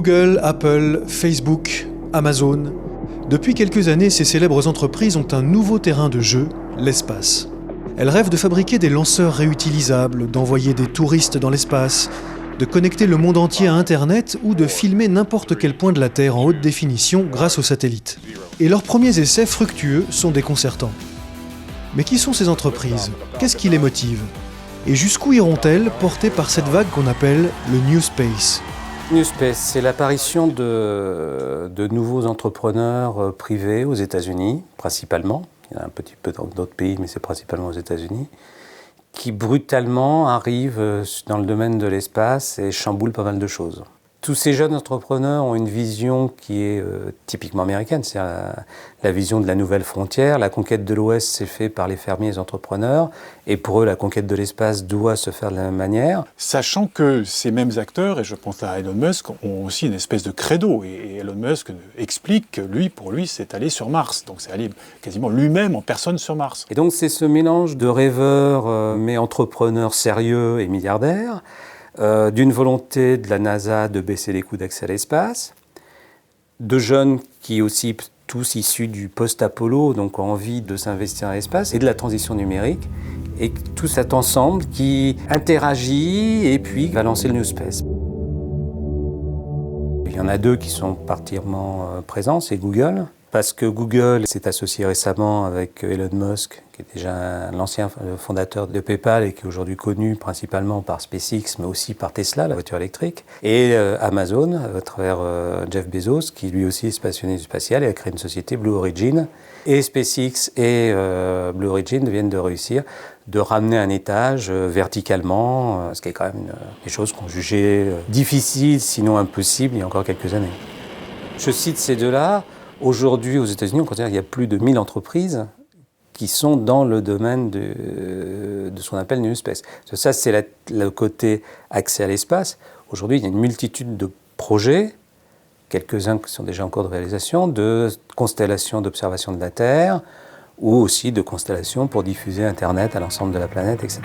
Google, Apple, Facebook, Amazon. Depuis quelques années, ces célèbres entreprises ont un nouveau terrain de jeu, l'espace. Elles rêvent de fabriquer des lanceurs réutilisables, d'envoyer des touristes dans l'espace, de connecter le monde entier à Internet ou de filmer n'importe quel point de la Terre en haute définition grâce aux satellites. Et leurs premiers essais fructueux sont déconcertants. Mais qui sont ces entreprises ? Qu'est-ce qui les motive ? Et jusqu'où iront-elles, portées par cette vague qu'on appelle le New Space ? New Space, c'est l'apparition de nouveaux entrepreneurs privés aux États-Unis, principalement. Il y en a un petit peu dans d'autres pays, mais c'est principalement aux États-Unis, qui brutalement arrivent dans le domaine de l'espace et chamboulent pas mal de choses. Tous ces jeunes entrepreneurs ont une vision qui est typiquement américaine, c'est-à-dire la vision de la nouvelle frontière. La conquête de l'Ouest s'est faite par les fermiers et les entrepreneurs, et pour eux, la conquête de l'espace doit se faire de la même manière. Sachant que ces mêmes acteurs, et je pense à Elon Musk, ont aussi une espèce de credo. Et Elon Musk explique que pour lui, c'est aller sur Mars. Donc c'est aller quasiment lui-même en personne sur Mars. Et donc c'est ce mélange de rêveurs, mais entrepreneurs sérieux et milliardaires, d'une volonté de la NASA de baisser les coûts d'accès à l'espace, de jeunes qui aussi tous issus du post-Apollo, donc ont envie de s'investir dans l'espace, et de la transition numérique, et tout cet ensemble qui interagit et puis va lancer le New Space. Il y en a deux qui sont particulièrement présents, c'est Google, parce que Google s'est associé récemment avec Elon Musk, qui est déjà l'ancien fondateur de PayPal et qui est aujourd'hui connu principalement par SpaceX, mais aussi par Tesla, la voiture électrique, et Amazon, à travers Jeff Bezos, qui lui aussi est passionné du spatial et a créé une société, Blue Origin. Et SpaceX et Blue Origin viennent de réussir de ramener un étage verticalement, ce qui est quand même des choses qu'on jugeait difficiles, sinon impossibles, il y a encore quelques années. Je cite ces deux-là. Aujourd'hui, aux États-Unis, on considère qu'il y a plus de 1000 entreprises qui sont dans le domaine de ce qu'on appelle New Space. Ça, c'est le côté accès à l'espace. Aujourd'hui, il y a une multitude de projets, quelques-uns qui sont déjà en cours de réalisation, de constellations d'observation de la Terre, ou aussi de constellations pour diffuser Internet à l'ensemble de la planète, etc.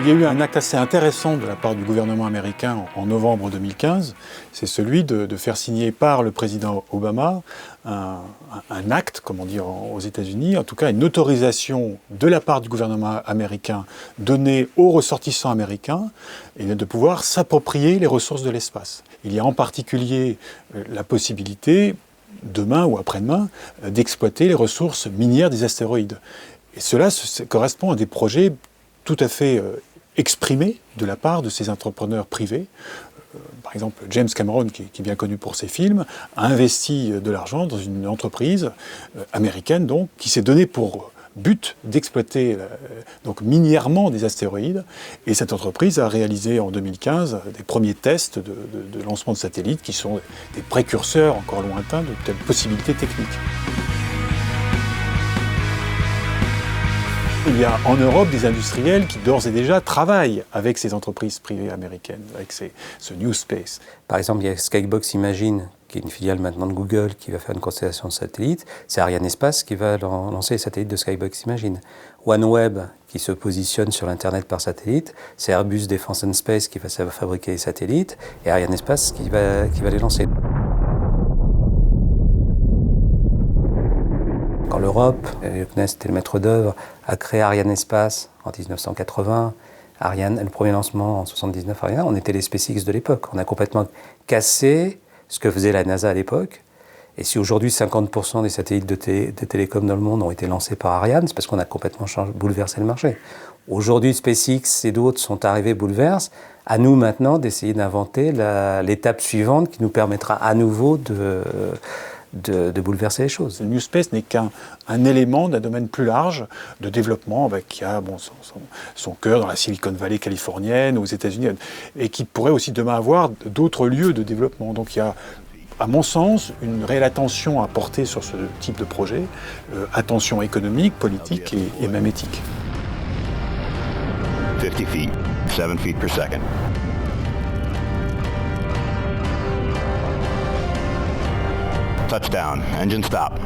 Il y a eu un acte assez intéressant de la part du gouvernement américain en novembre 2015, c'est celui de faire signer par le président Obama un acte, comme on dit aux États-Unis, en tout cas une autorisation de la part du gouvernement américain donnée aux ressortissants américains et de pouvoir s'approprier les ressources de l'espace. Il y a en particulier la possibilité, demain ou après-demain, d'exploiter les ressources minières des astéroïdes. Et cela correspond à des projets tout à fait exprimé de la part de ces entrepreneurs privés. Par exemple, James Cameron, qui est bien connu pour ses films, a investi de l'argent dans une entreprise américaine donc, qui s'est donnée pour but d'exploiter donc minièrement des astéroïdes. Et cette entreprise a réalisé en 2015 des premiers tests de lancement de satellites qui sont des précurseurs encore lointains de telles possibilités techniques. Il y a en Europe des industriels qui d'ores et déjà travaillent avec ces entreprises privées américaines, avec ce New Space. Par exemple, il y a Skybox Imagine, qui est une filiale maintenant de Google, qui va faire une constellation de satellites. C'est Arianespace qui va lancer les satellites de Skybox Imagine. OneWeb, qui se positionne sur l'Internet par satellite. C'est Airbus Defence and Space qui va fabriquer les satellites. Et Arianespace qui va les lancer. Quand l'Europe, le CNES était le maître d'œuvre, a créé Arianespace en 1980, le premier lancement en 1979, Ariane, on était les SpaceX de l'époque. On a complètement cassé ce que faisait la NASA à l'époque. Et si aujourd'hui 50% des satellites de télécom dans le monde ont été lancés par Ariane, c'est parce qu'on a complètement bouleversé le marché. Aujourd'hui, SpaceX et d'autres sont arrivés, bouleversent. À nous maintenant d'essayer d'inventer l'étape suivante qui nous permettra à nouveau de bouleverser les choses. Le New Space n'est qu'un élément d'un domaine plus large de développement qui a son cœur dans la Silicon Valley californienne, aux États-Unis, et qui pourrait aussi demain avoir d'autres lieux de développement. Donc il y a, à mon sens, une réelle attention à porter sur ce type de projet, attention économique, politique et même éthique. 50 feet, 7 feet per second. Touchdown. Engine stop.